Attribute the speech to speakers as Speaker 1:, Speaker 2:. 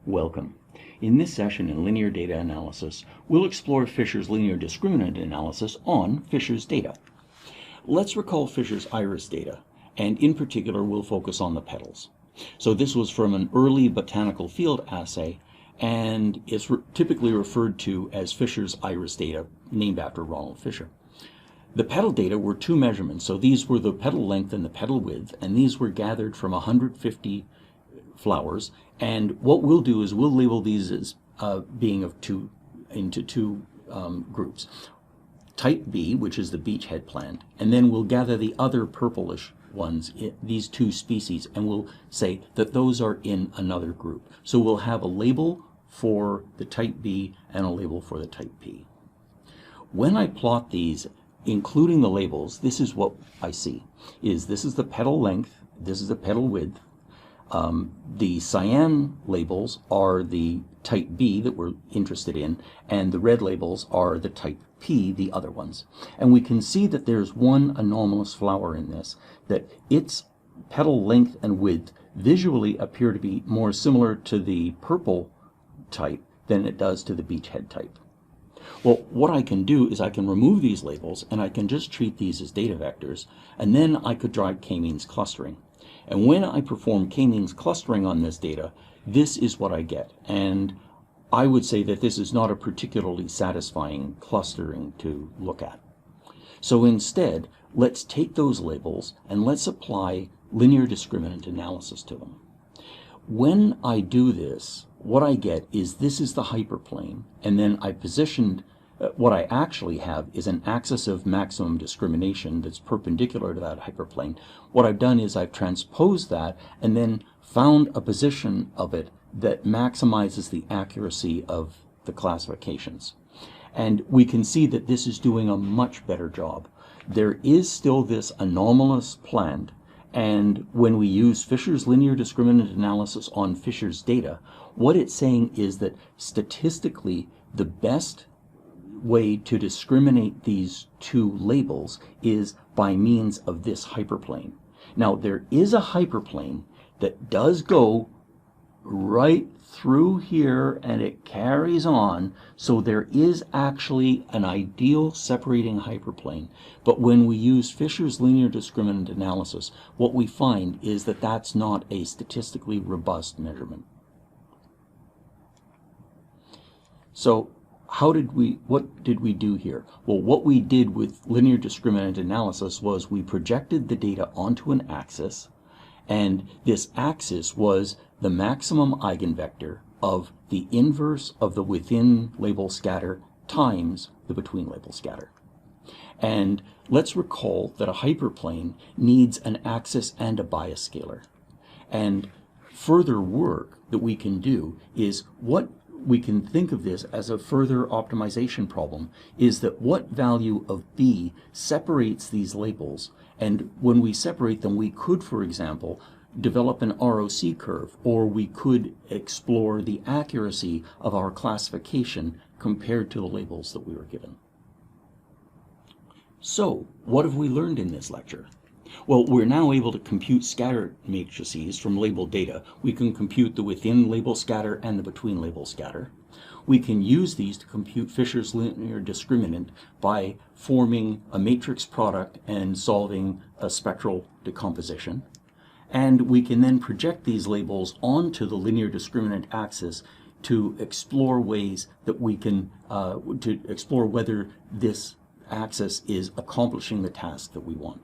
Speaker 1: Welcome. In this session in linear data analysis, we'll explore Fisher's linear discriminant analysis on Fisher's data. Let's recall Fisher's iris data, and in particular we'll focus on the petals. So this was from an early botanical field assay, and it's typically referred to as Fisher's iris data, named after Ronald Fisher. The petal data were two measurements, so these were the petal length and the petal width, and these were gathered from 150 flowers, and what we'll do is we'll label these as being of two groups. Type B, which is the beachhead plant, and then we'll gather the other purplish ones, these two species, and we'll say that those are in another group. So we'll have a label for the type B and a label for the type P. When I plot these, including the labels, this is what I see. This is the petal length, this is the petal width. The cyan labels are the type B that we're interested in, and the red labels are the type P, the other ones. And we can see that there's one anomalous flower in this, that its petal length and width visually appear to be more similar to the purple type than it does to the beachhead type. Well, what I can do is I can remove these labels and I can just treat these as data vectors, and then I could draw k-means clustering. And when I perform k-means clustering on this data, this is what I get. And I would say that this is not a particularly satisfying clustering to look at. So instead, let's take those labels and let's apply linear discriminant analysis to them. When I do this, what I get is this is the hyperplane, and then I positioned what I actually have is an axis of maximum discrimination that's perpendicular to that hyperplane. What I've done is I've transposed that and then found a position of it that maximizes the accuracy of the classifications. And we can see that this is doing a much better job. There is still this anomalous plant, and when we use Fisher's linear discriminant analysis on Fisher's data, what it's saying is that statistically the best way to discriminate these two labels is by means of this hyperplane. Now, there is a hyperplane that does go right through here and it carries on, so there is actually an ideal separating hyperplane. But when we use Fisher's linear discriminant analysis, what we find is that that's not a statistically robust measurement. So what did we do here? Well, what we did with linear discriminant analysis was we projected the data onto an axis, and this axis was the maximum eigenvector of the inverse of the within label scatter times the between label scatter. And let's recall that a hyperplane needs an axis and a bias scalar. And further work that we can do is what we can think of this as a further optimization problem, is that what value of B separates these labels, and when we separate them we could, for example, develop an ROC curve, or we could explore the accuracy of our classification compared to the labels that we were given. So, what have we learned in this lecture? Well, we're now able to compute scatter matrices from labeled data. We can compute the within label scatter and the between label scatter. We can use these to compute Fisher's linear discriminant by forming a matrix product and solving a spectral decomposition. And we can then project these labels onto the linear discriminant axis to explore ways that we can, to explore whether this axis is accomplishing the task that we want.